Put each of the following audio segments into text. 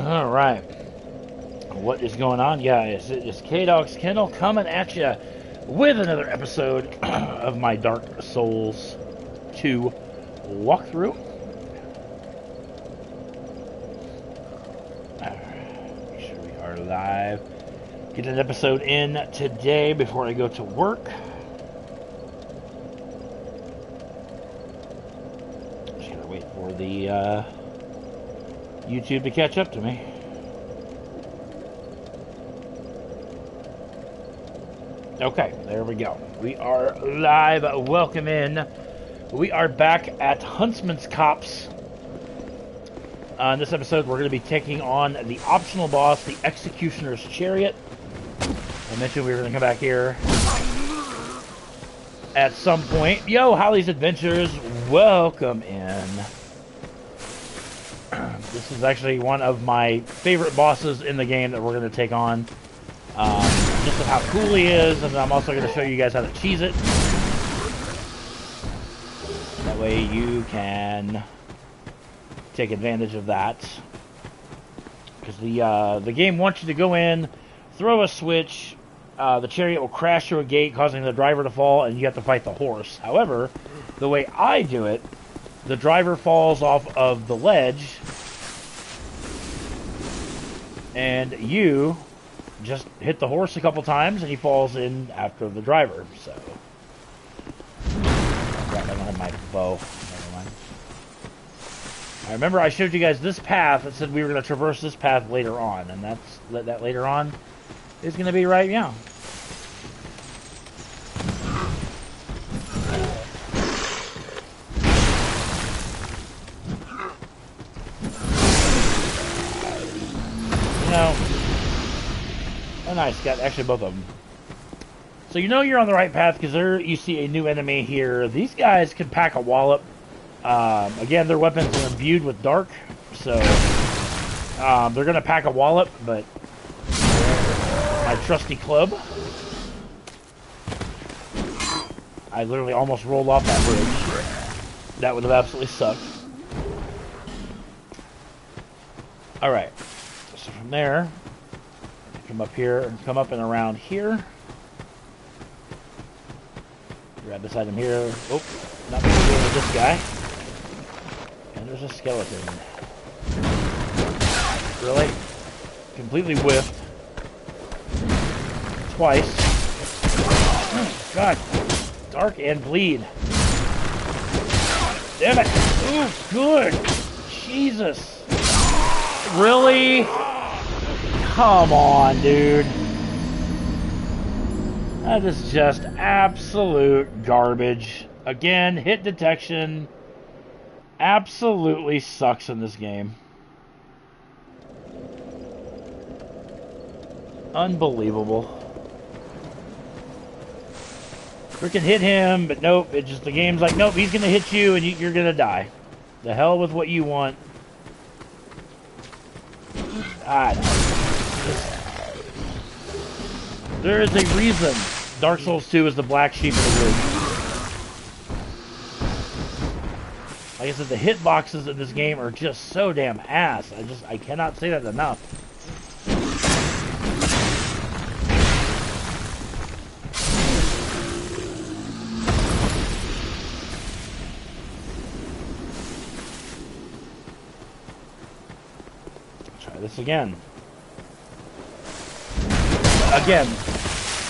All right. What is going on, guys? It is K-Dog's Kennel coming at you with another episode of my Dark Souls 2 walkthrough. Make sure we are live. Get an episode in today before I go to work. Just gotta wait for the YouTube to catch up to me. Okay, there we go. We are live. Welcome in. We are back at Huntsman's Copse. In this episode, we're going to be taking on the optional boss, the Executioner's Chariot. I mentioned we were going to come back here at some point. Yo, Holly's Adventures, welcome in. This is actually one of my favorite bosses in the game that we're going to take on. Just of how cool he is, and I'm also going to show you guys how to cheese it. That way you can take advantage of that. Because the game wants you to go in, throw a switch, the chariot will crash through a gate, causing the driver to fall, and you have to fight the horse. However, the way I do it, the driver falls off of the ledge, and you just hit the horse a couple times, and he falls in after the driver. So, I don't have my bow. Never mind. I remember I showed you guys this path that said we were going to traverse this path later on, and that later on is going to be right now. You know. Oh, nice. Got actually both of them. So you know you're on the right path because there you see a new enemy here. These guys can pack a wallop. Again, their weapons are imbued with dark, so they're going to pack a wallop, but my trusty club. I literally almost rolled off that bridge. That would have absolutely sucked. Alright. So from there, come up here, come up and around here. Grab this item here. Oh, not going to deal with this guy. And there's a skeleton. Really? Completely whiffed. Twice. Oh, God. Dark and bleed. Damn it. Ooh, good. Jesus. Really? Come on, dude. That is just absolute garbage. Again, hit detection absolutely sucks in this game. Unbelievable. Freaking hit him, but nope. It just, the game's like, nope, he's gonna hit you and you're gonna die. The hell with what you want. I don't know. There is a reason Dark Souls 2 is the black sheep of the group. Like I said, the hitboxes in this game are just so damn ass. I cannot say that enough. Try this again.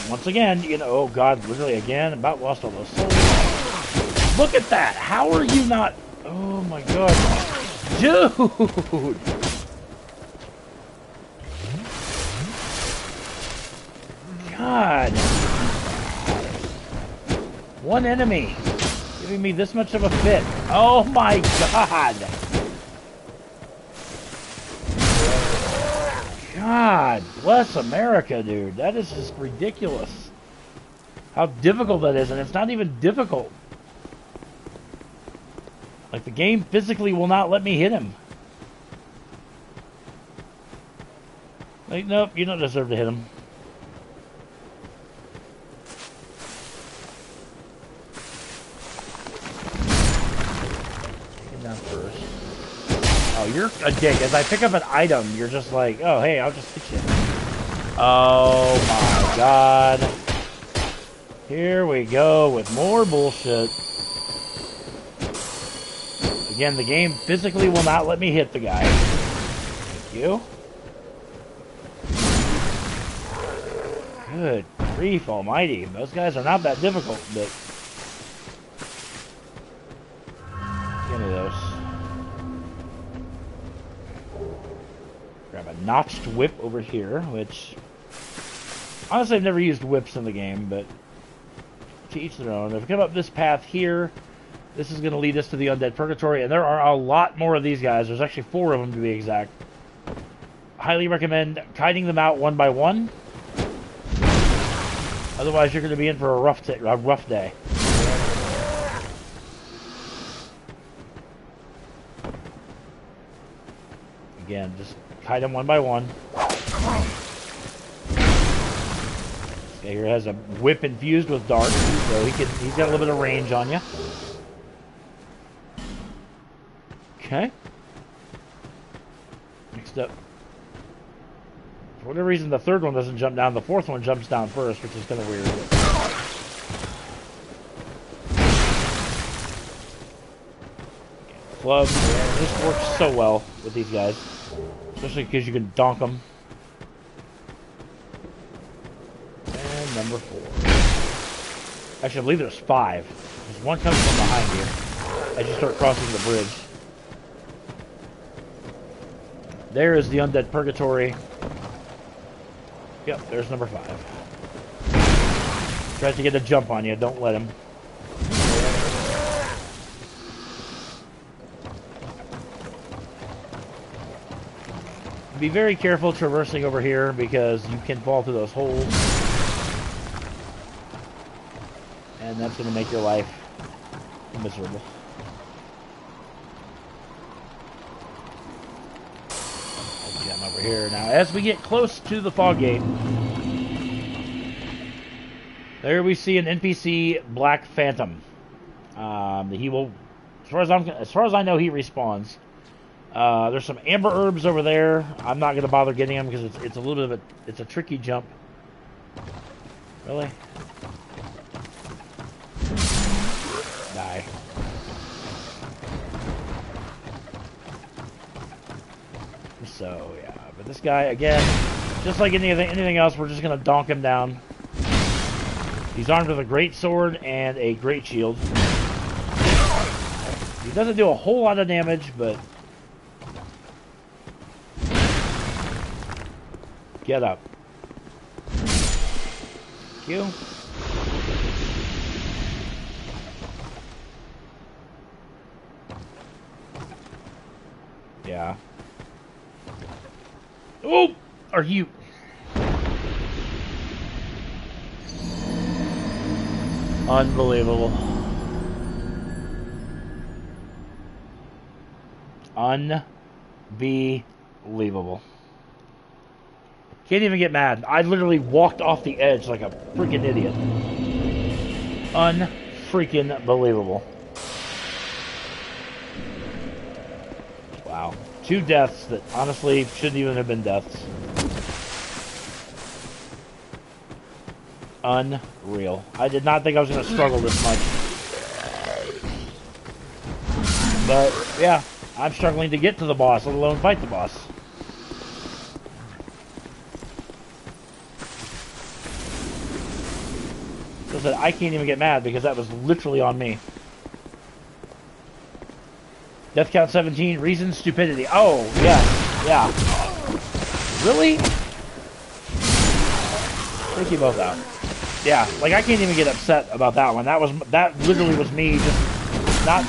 Once again, you know, oh God, literally again, about lost all those souls. Look at that! How are you not? Oh my God, dude! God, one enemy giving me this much of a fit. Oh my God! God bless America, dude. That is just ridiculous. How difficult that is, and it's not even difficult. Like, the game physically will not let me hit him. Like, nope, you don't deserve to hit him. Take him down first. Oh, you're a dick. As I pick up an item, you're just like, oh, hey, I'll just hit you. Oh, my God. Here we go with more bullshit. Again, the game physically will not let me hit the guy. Thank you. Good grief almighty. Those guys are not that difficult, but... Give me those. Grab a notched whip over here, which... Honestly, I've never used whips in the game, but... To each their own. If we come up this path here, this is going to lead us to the Undead Purgatory, and there are a lot more of these guys. There's actually 4 of them, to be exact. Highly recommend kiting them out one by one. Otherwise, you're going to be in for a rough day. Again, just kite them one by one. This guy here has a whip infused with darts, so he's got a little bit of range on you. Okay. Next up. For whatever reason, the third one doesn't jump down. The fourth one jumps down first, which is kind of weird. Club. This works so well with these guys. Especially because you can donk them. And number 4. Actually, I believe there's 5. There's one coming from behind you as you start crossing the bridge. There is the Undead Purgatory. Yep, there's number 5. Tries to get a jump on you. Don't let him. Be very careful traversing over here because you can fall through those holes. And that's going to make your life miserable. Jump over here. Now, as we get close to the fog gate, there we see an NPC Black Phantom. He will, as far as I know, he respawns. There's some amber herbs over there. I'm not going to bother getting them because it's a little bit of it's a tricky jump. Really? Die. So, yeah. But this guy, again, just like anything else, we're just going to donk him down. He's armed with a great sword and a great shield. He doesn't do a whole lot of damage, but... Get up. Thank you. Yeah. Oh! Are you... Unbelievable. Unbelievable. Can't even get mad. I literally walked off the edge like a freaking idiot. Unfreaking believable. Wow. 2 deaths that honestly shouldn't even have been deaths. Unreal. I did not think I was going to struggle this much. But, yeah. I'm struggling to get to the boss, let alone fight the boss. So I can't even get mad because that was literally on me. Death count 17. Reason stupidity. Oh, yeah. Yeah. Really? Take you both out. Yeah, like I can't even get upset about that one. That literally was me just not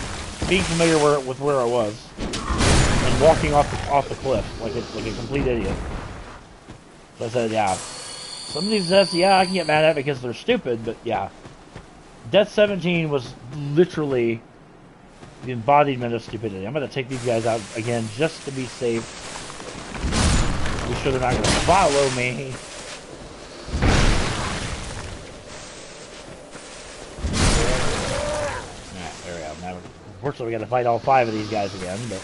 being familiar with where I was and walking off the cliff like a complete idiot. So I said, yeah. Some of these deaths, yeah, I can get mad at because they're stupid, but yeah. Death 17 was literally the embodiment of stupidity. I'm going to take these guys out again just to be safe. Be sure they're not going to follow me. Alright, there we go. Now, unfortunately, we got to fight all 5 of these guys again, but...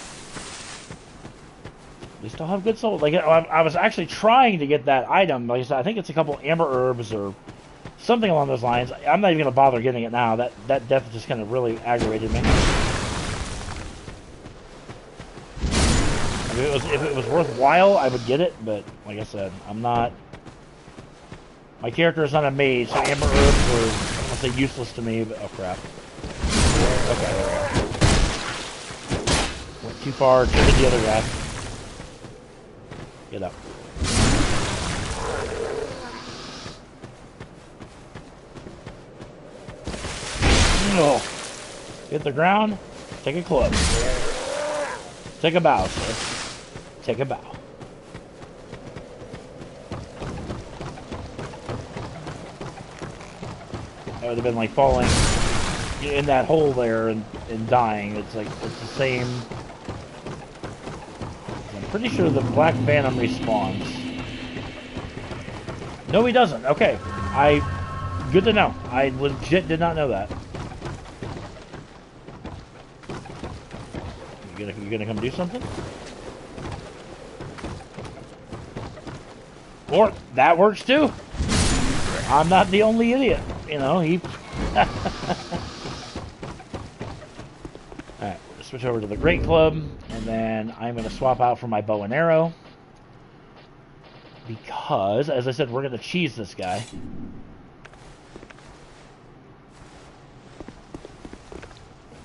They still have good souls. Like, I was actually trying to get that item. Like I said, I think it's a couple amber herbs or something along those lines. I'm not even going to bother getting it now. That death just kind of really aggravated me. If it was worthwhile, I would get it, but like I said, I'm not. My character is not a mage, so amber herbs were, I don't want to say useless to me, but oh crap. Okay, there we go. Went too far, triggered the other guy. Get up. No. Hit the ground, take a club. Take a bow, sir. Take a bow. That would have been like falling in that hole there and dying. It's like, it's the same. I'm pretty sure the Black Phantom respawns. No, he doesn't. Okay. Good to know. I legit did not know that. You gonna come do something? Or that works too. I'm not the only idiot. You know, he... Alright, switch over to the Great Club, and then I'm going to swap out for my bow and arrow. Because, as I said, we're going to cheese this guy.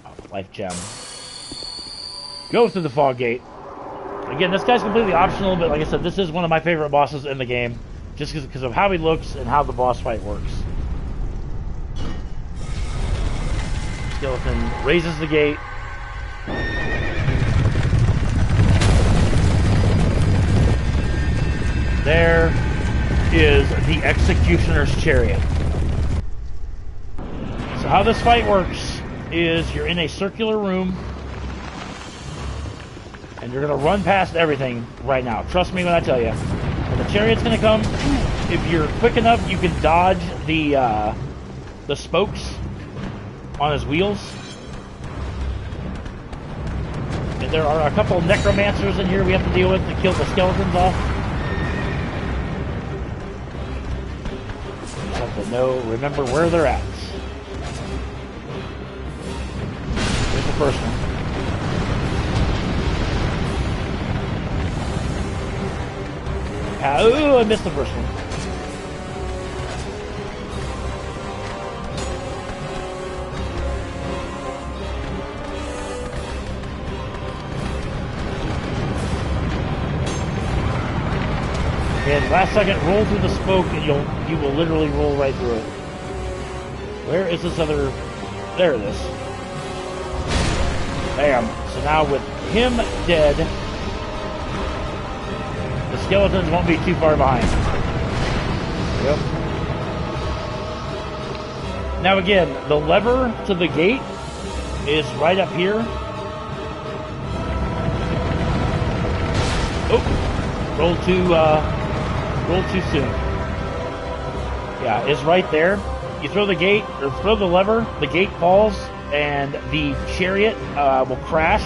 Oh, life gem. Go through the fog gate. Again, this guy's completely optional, but like I said, this is one of my favorite bosses in the game. Just because of how he looks and how the boss fight works. Skeleton raises the gate. There is the Executioner's Chariot. So how this fight works is you're in a circular room and you're going to run past everything right now. Trust me when I tell you. When the chariot's going to come, if you're quick enough, you can dodge the spokes on his wheels. And there are a couple necromancers in here we have to deal with to kill the skeletons off. You have to remember where they're at. Here's the first one. Ooh, I missed the first one. And last second, roll through the spoke, and you will literally roll right through it. Where is this other? There it is. Bam. So now with him dead, the skeletons won't be too far behind. Yep. Now again, the lever to the gate is right up here. Oh, roll too soon. Yeah, it's right there. You throw the gate, or throw the lever, the gate falls, and the chariot will crash.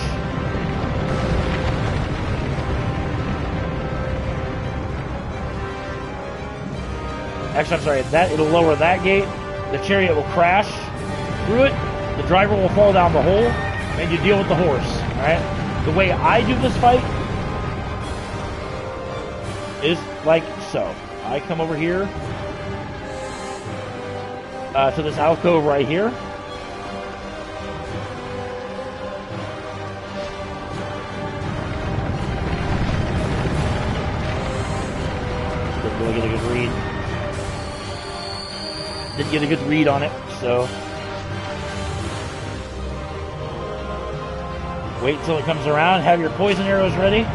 Actually, I'm sorry, it'll lower that gate, the chariot will crash through it, the driver will fall down the hole, and you deal with the horse, alright? The way I do this fight is like so. I come over here to this alcove right here. Didn't really get a good read. Didn't get a good read on it, so wait until it comes around. Have your poison arrows ready.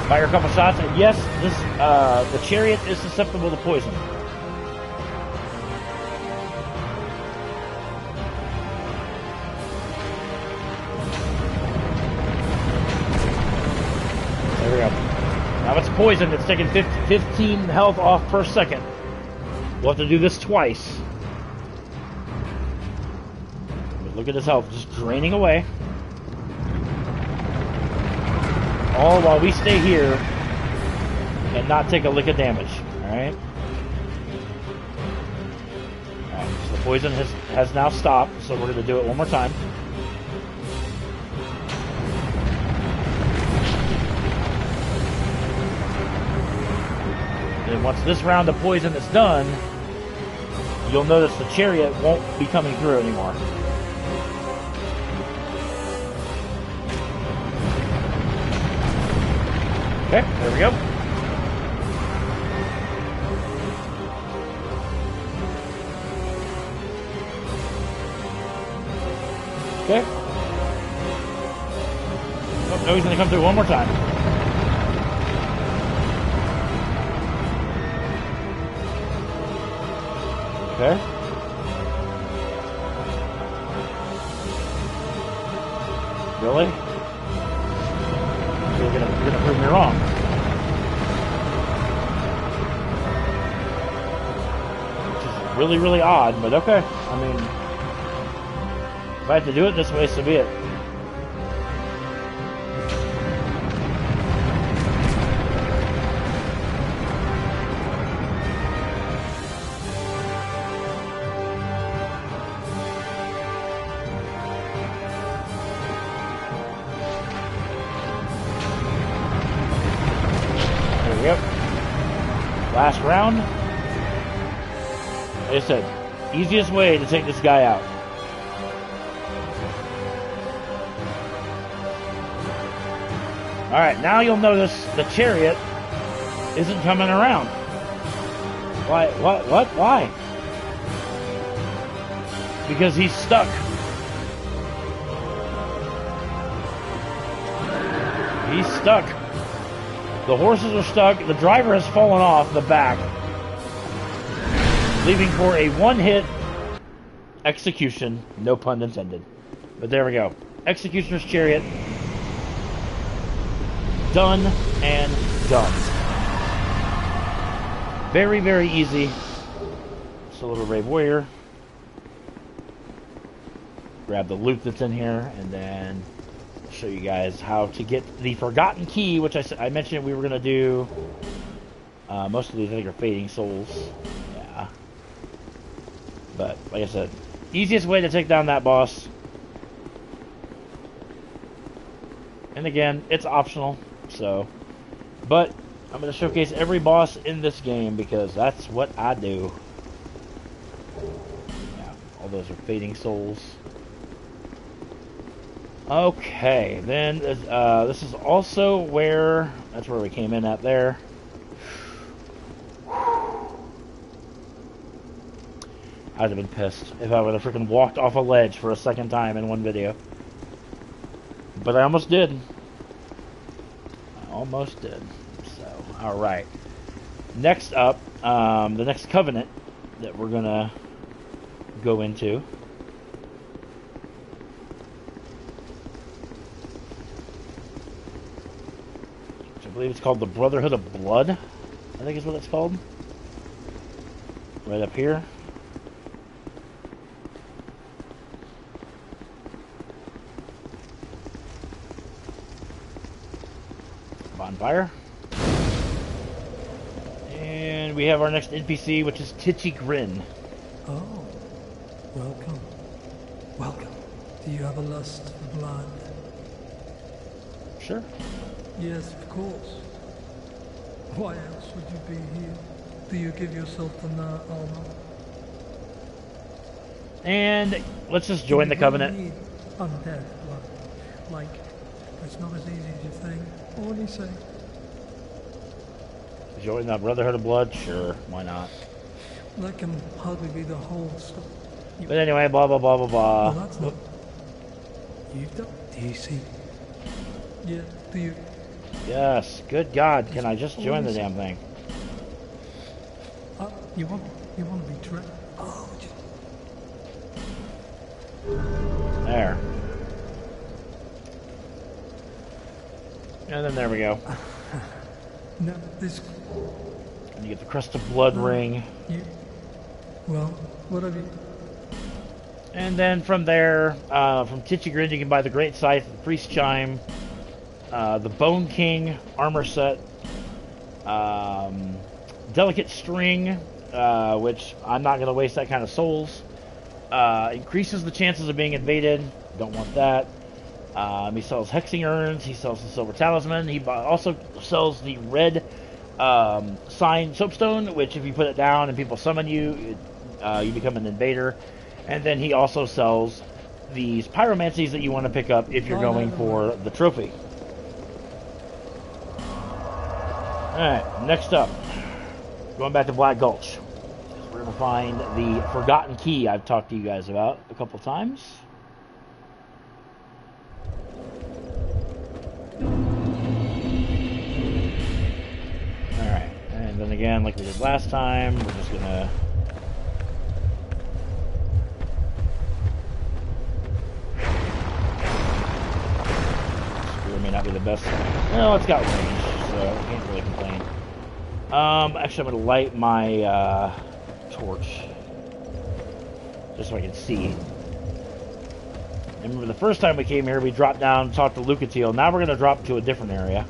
Fire a couple shots, and yes, the chariot is susceptible to poison. There we go. Now it's poisoned. It's taking 15 health off per second. We'll have to do this twice. But look at his health, just draining away. All while we stay here and not take a lick of damage. Alright? Alright, so the poison has now stopped, so we're going to do it one more time. And once this round of poison is done, you'll notice the Chariot won't be coming through anymore. Okay, there we go. Okay. Oh, no, he's going to come through one more time. Okay. Really? You're gonna prove me wrong. Which is really, really odd, but okay. I mean, if I have to do it this way, so be it. Yep. Last round. Like I said, easiest way to take this guy out. Alright, now you'll notice the Chariot isn't coming around. Why? What? Why? Because he's stuck. He's stuck. The horses are stuck. The driver has fallen off the back, leaving for a one-hit execution. No pun intended. But there we go. Executioner's Chariot. Done and done. Very, very easy. Just a little Brave Warrior. Grab the loot that's in here, and then show you guys how to get the Forgotten Key, which I mentioned we were going to do. Most of these, I think, are Fading Souls. Yeah. But, like I said, easiest way to take down that boss. And again, it's optional, so. But, I'm going to showcase every boss in this game, because that's what I do. Yeah, all those are Fading Souls. Okay, then this is also where, that's where we came in at there. I'd have been pissed if I would have freaking walked off a ledge for a second time in one video. But I almost did. I almost did. So, alright. Next up, the next covenant that we're gonna go into. I believe it's called the Brotherhood of Blood, I think is what it's called. Right up here. Bonfire. And we have our next NPC, which is Titchy Grin. Oh, welcome. Welcome. Do you have a lust for blood? Sure. Yes, of course. Why else would you be here? Do you give yourself the armor? And let's just join the covenant. Need undead blood. Like, it's not as easy as you think. What do you say? Join the Brotherhood of Blood? Sure, why not? That can hardly be the whole stuff. But anyway, blah blah blah blah blah. Well, that's not. You've done. Do you see? Yeah. Do you? Yes. Good God! Can I just join the damn thing? You want to be trapped? Oh. There. And then there we go. No, this. And you get the Crest of Blood ring. Well, what have you? And then from there, from Titchy Grin, you can buy the Great Scythe, the Priest Chime, the Bone King armor set, Delicate String, which I'm not going to waste that kind of souls. Increases the chances of being invaded. Don't want that. He sells Hexing Urns. He sells the Silver Talisman. He also sells the red Sign Soapstone, which if you put it down and people summon you, you become an invader. And then he also sells these Pyromancies that you want to pick up if you're going for the trophy. Alright, next up. Going back to Black Gulch. We're going to find the Forgotten Key I've talked to you guys about a couple times. Alright, and then again, like we did last time, we're just going to... May not be the best. Well, it's got range, so I can't really complain. Actually, I'm going to light my torch just so I can see. And remember, the first time we came here, we dropped down, talked to Lucatiel. Now we're going to drop to a different area.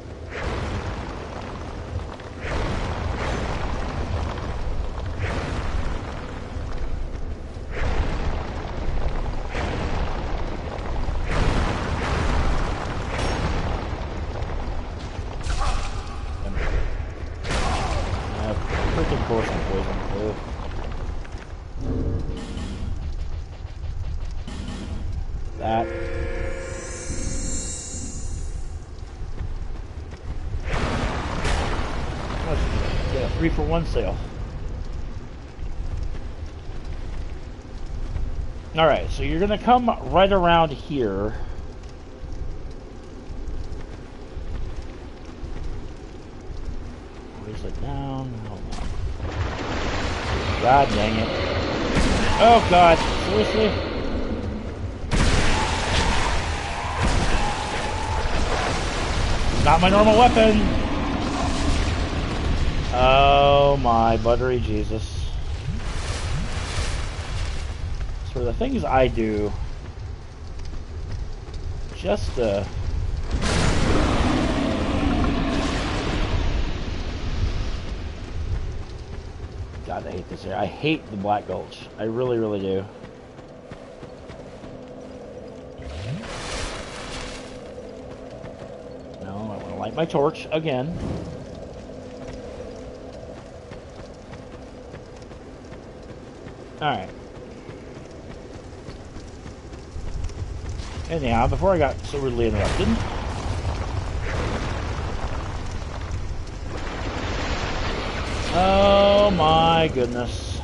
Sale. Alright, so you're gonna come right around here. Where's it down? Hold on. God dang it. Oh god, seriously? Not my normal weapon! Oh my buttery Jesus. So the things I do, just God, I hate this area. I hate the Black Gulch. I really, really do. No, I want to light my torch again. Alright. Anyhow, before I got so rudely interrupted. Oh my goodness.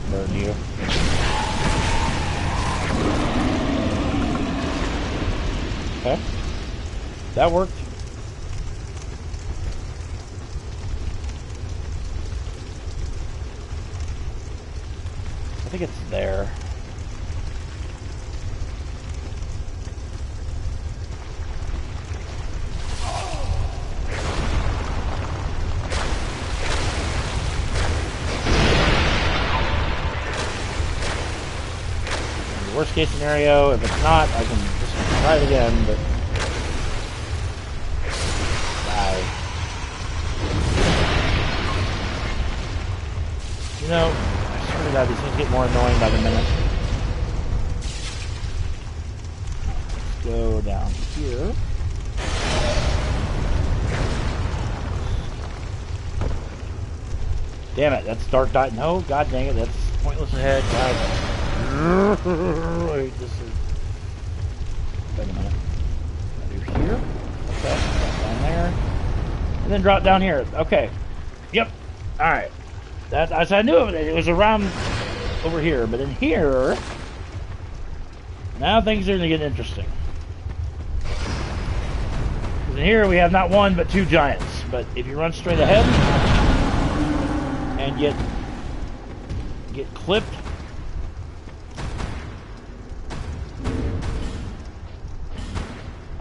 Burn you. Okay. That worked. I think it's there. Worst case scenario, if it's not, I can just try it again, but die. You know, I swear to God, these things get more annoying by the minute. Let's go down here. Damn it, that's dark dot. No, god dang it, that's pointless ahead. God. Wait, this is... Wait a minute. Do here. Okay, drop down there. And then drop down here. Okay. Yep. Alright. That I knew it was around over here, but in here... Now things are going to get interesting. In here we have not one, but two giants. But if you run straight ahead... and get clipped...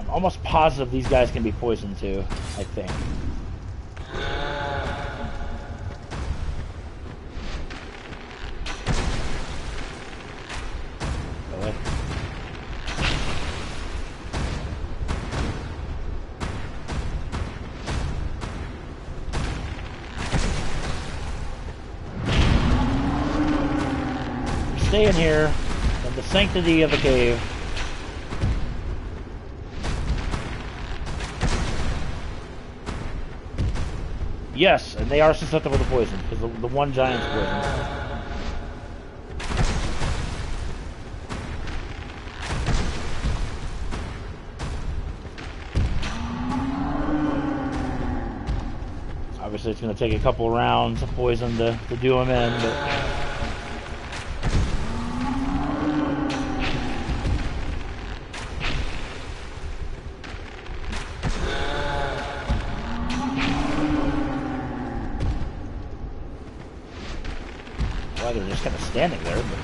Almost positive these guys can be poisoned too, I think. Really? stay in here in the sanctity of the cave. Yes, and they are susceptible to poison, because the one giant's poison. Obviously, it's going to take a couple rounds of poison to do him in, but... Well, they're just kind of standing there, but...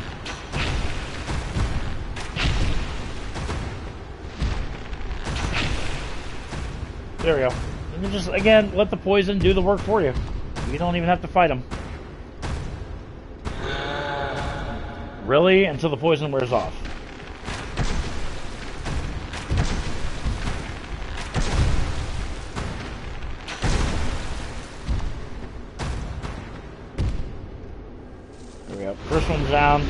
There we go. You can just, again, let the poison do the work for you. You don't even have to fight them. Really? Until the poison wears off. There we go. First one's down.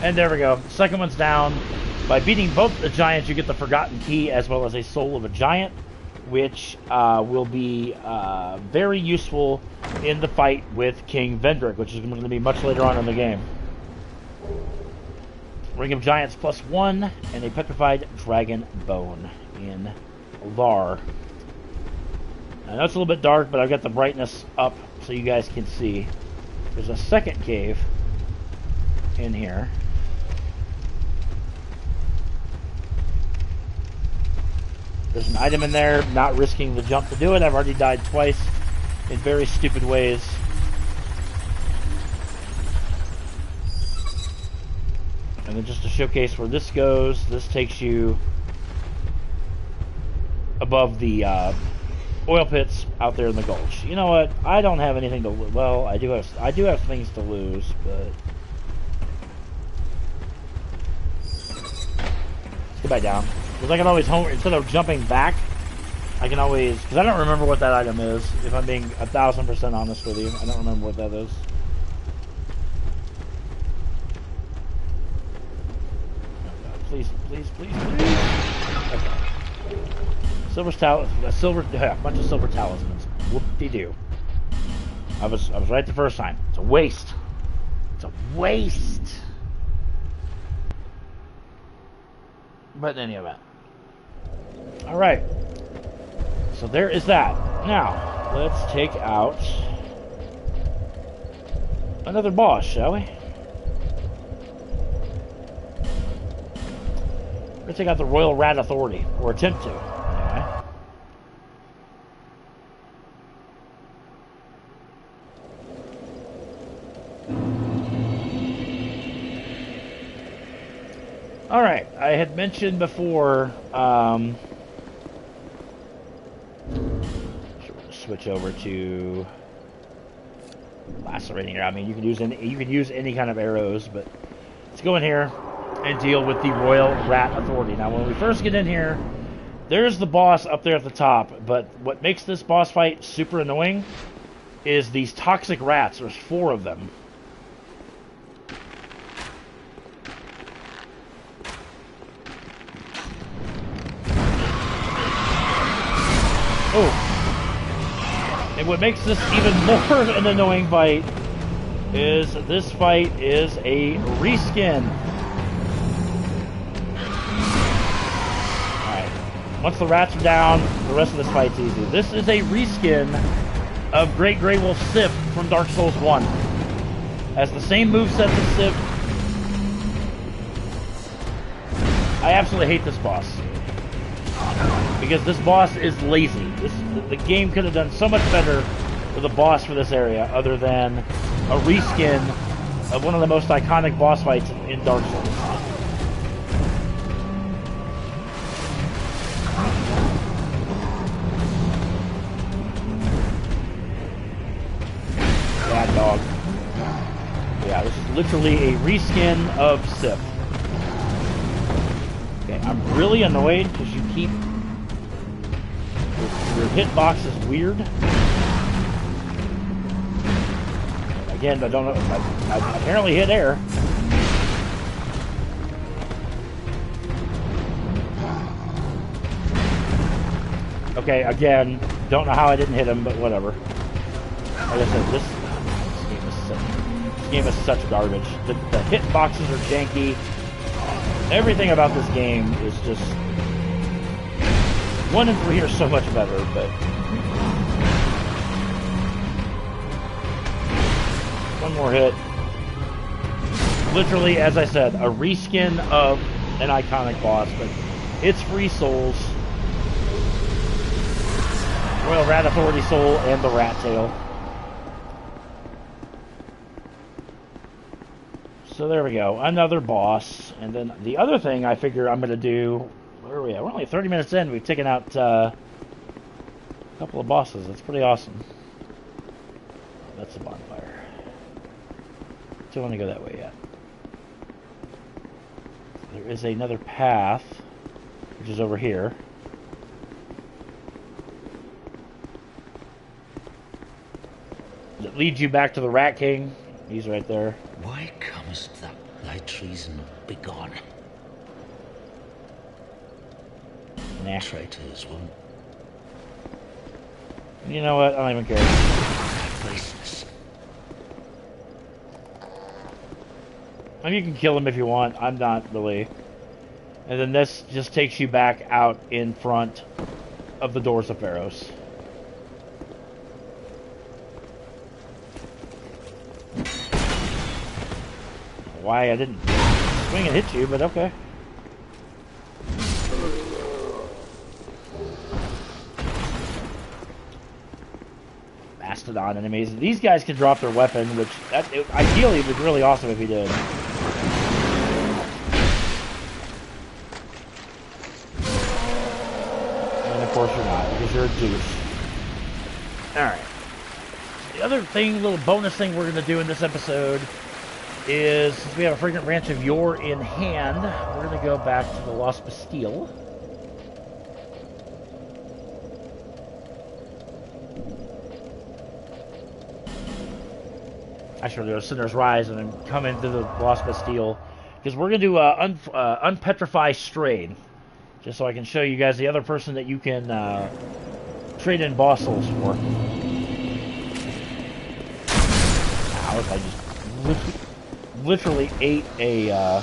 And there we go. Second one's down. By beating both the giants, you get the Forgotten Key as well as a Soul of a Giant, which will be very useful in the fight with King Vendrick, which is going to be much later on in the game. Ring of Giants +1 and a Petrified Dragon Bone in Lar. I know it's a little bit dark, but I've got the brightness up so you guys can see. There's a second cave in here. There's an item in there, not risking the jump to do it. I've already died twice in very stupid ways. And then just to showcase where this goes, this takes you above the oil pits out there in the gulch. You know what? I don't have anything to lose. Well, I do have things to lose, but let's go back down. Because I can always home, instead of jumping back, I can always, because I don't remember what that item is, if I'm being 1000% honest with you. I don't remember what that is. Oh, please, please, please, please. Okay. Bunch of silver talismans. Whoop-de-doo. I was right the first time. It's a waste. It's a waste. But in any event. Alright. So there is that. Now, let's take out another boss, shall we? We're going to take out the Royal Rat Authority. Or attempt to. Anyway. Alright, I had mentioned before, switch over to lacerating. I mean, you can use any kind of arrows, but let's go in here and deal with the Royal Rat Authority. Now, when we first get in here, there's the boss up there at the top, but what makes this boss fight super annoying is these toxic rats. There's 4 of them. Oh. And what makes this even more an annoying fight is this fight is a reskin. Alright. Once the rats are down, the rest of this fight's easy. This is a reskin of Great Grey Wolf Sif from Dark Souls 1. Has the same moveset as Sif. I absolutely hate this boss. Because this boss is lazy. The game could have done so much better with a boss for this area other than a reskin of one of the most iconic boss fights in Dark Souls. Bad dog. Yeah, this is literally a reskin of Sif. Okay, I'm really annoyed because you keep... Your hitbox is weird. I Again, I don't know. I apparently hit air. Okay, again, don't know how I didn't hit him, but whatever. Like I said, this game is such garbage. The hitboxes are janky. Everything about this game is just 1 and 3 are so much better, but one more hit. Literally, as I said, a reskin of an iconic boss, but it's free souls. Royal Rat Authority Soul and the Rat Tail. So there we go, another boss. And then the other thing I figure I'm going to do, where are we at? We're only 30 minutes in, we've taken out a couple of bosses. That's pretty awesome. That's a bonfire. Don't want to go that way yet. There is another path, which is over here. That leads you back to the Rat King. He's right there. Why comest thou, thy treason begone? Nah. Traitors won't. You know what? I don't even care. Places. I mean, you can kill him if you want. I'm not really. And then this just takes you back out in front of the Doors of Pharos. Why I didn't swing and hit you, but okay. Mastodon enemies. These guys can drop their weapon, which ideally would be really awesome if he did. And of course you're not, because you're a deuce. Alright. The other thing, little bonus thing we're going to do in this episode is, since we have a fragrant branch of yore in hand, we're going to go back to the Lost Bastille. Actually, go to Sinner's Rise and then come into the Lost Bastille, because we're going to do Unpetrify Strayed, just so I can show you guys the other person that you can trade in boss souls for. Ow, if I just literally ate a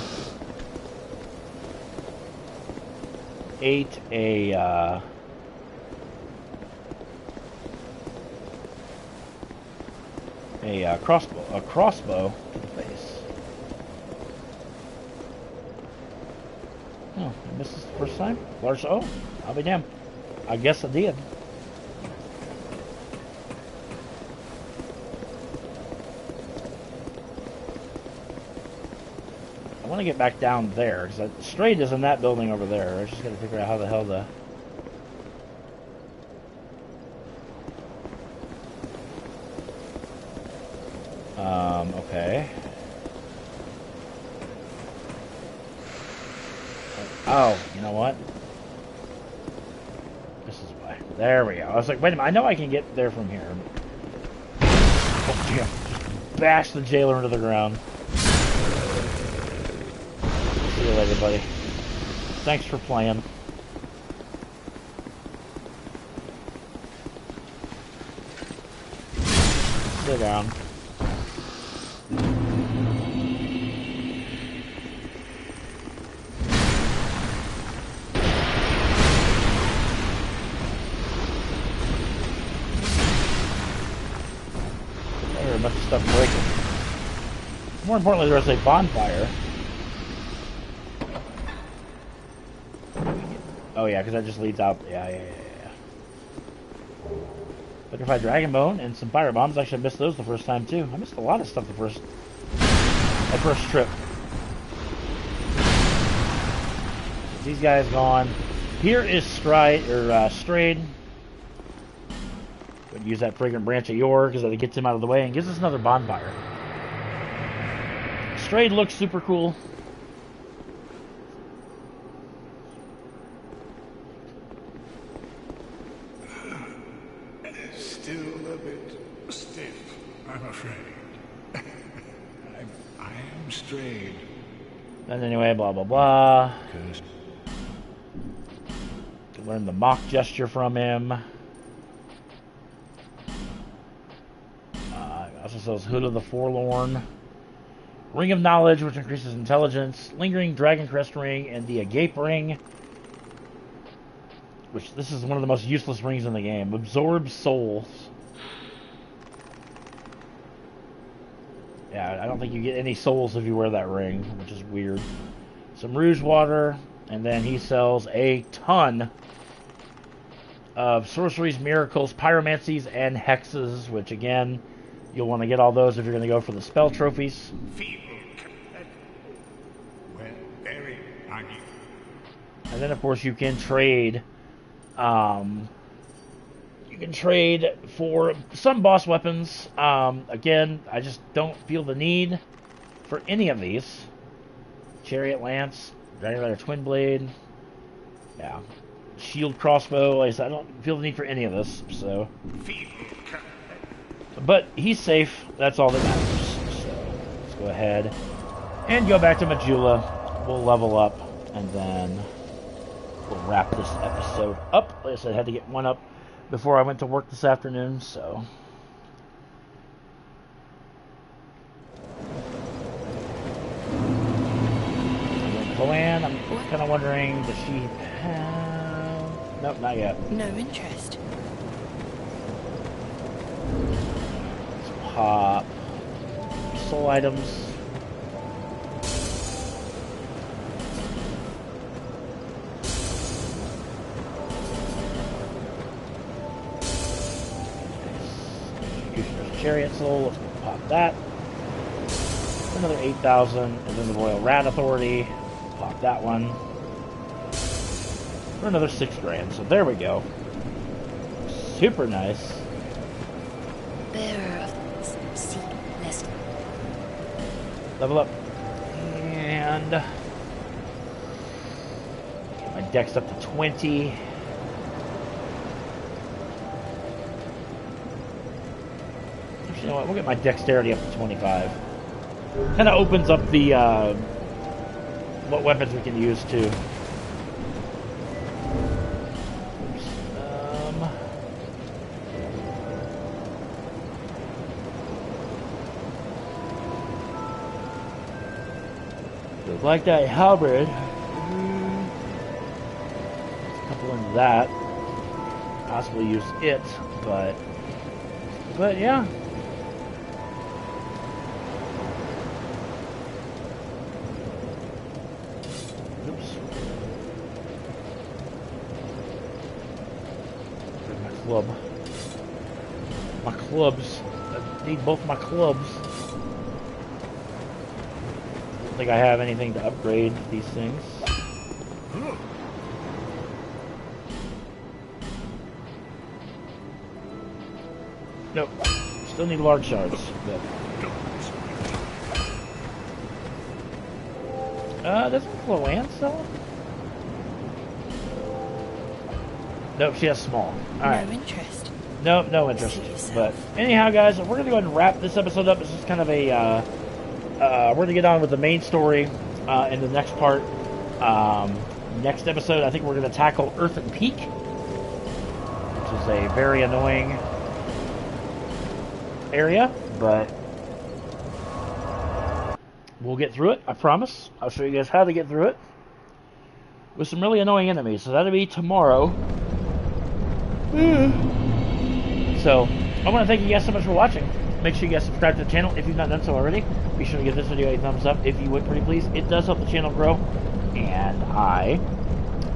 crossbow to the face. Oh, I missed this the first time? Large, oh, I'll be damned. I guess I did. I want to get back down there, because Strayed is in that building over there. I just got to figure out how the hell to... okay. Oh, you know what? This is why. There we go. I was like, wait a minute, I know I can get there from here. Oh, damn. Just bash the jailer into the ground. See you later, buddy. Thanks for playing. Sit down. There's a bunch of stuff breaking. More importantly, there's a bonfire. Oh yeah, because that just leads out. Yeah. Petrified Dragon Bone and some fire bombs. Actually, I missed those the first time too. I missed a lot of stuff the first trip. These guys gone. Here is Strayed. Would use that fragrant branch of yore because that gets him out of the way and gives us another bonfire. Strayed looks super cool. Still a bit stiff, I'm afraid. strayed. And anyway, blah, blah, blah. Cursed. Learn the mock gesture from him. Also sells Hood of the Forlorn. Ring of Knowledge, which increases intelligence. Lingering Dragon Crest Ring and the Agape Ring. Which, this is one of the most useless rings in the game. Absorbs souls. Yeah, I don't think you get any souls if you wear that ring, which is weird. Some Rouge Water, and then he sells a ton of sorceries, miracles, pyromancies, and hexes, which again, you'll want to get all those if you're going to go for the spell trophies. Feeble competitor. Well, very unusual. And then, of course, you can trade. You can trade for some boss weapons. Again, I just don't feel the need for any of these. Chariot Lance, Dragon Rider Twin Blade. Yeah. Shield Crossbow. Like I said, I don't feel the need for any of this. So. Feeble competitor. But he's safe. That's all that matters. So let's go ahead and go back to Majula. We'll level up, and then we'll wrap this episode up. Like I said, I had to get one up before I went to work this afternoon, so. Joanne, I'm kind of wondering, does she have... Nope, not yet. No interest. Let's pop soul items. Chariot soul, let's pop that. Another 8,000, and then the Royal Rat Authority, pop that one. For another 6 grand, so there we go. Super nice. Bearer of sea nest. Level up. And get my dex up to 20. You know what? We'll get my dexterity up to 25. Kind of opens up the what weapons we can use too. Oops. Look like that halberd. Let's couple into that. Possibly use it, but yeah. Club. My clubs. I need both my clubs. Don't think I have anything to upgrade these things. Nope. Still need large shards. Doesn't Chloanne sell? Nope, she has small. Alright. No interest. Nope, no interest. But anyhow, guys, we're going to go ahead and wrap this episode up. This is kind of a, we're going to get on with the main story in the next part. Next episode, I think we're going to tackle Earthen Peak, which is a very annoying area, but we'll get through it, I promise. I'll show you guys how to get through it with some really annoying enemies. So that'll be tomorrow. So, I want to thank you guys so much for watching. Make sure you guys subscribe to the channel if you've not done so already. Be sure to give this video a thumbs up if you would, pretty please. It does help the channel grow. And I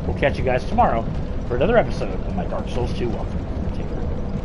will catch you guys tomorrow for another episode of my Dark Souls 2 walkthrough.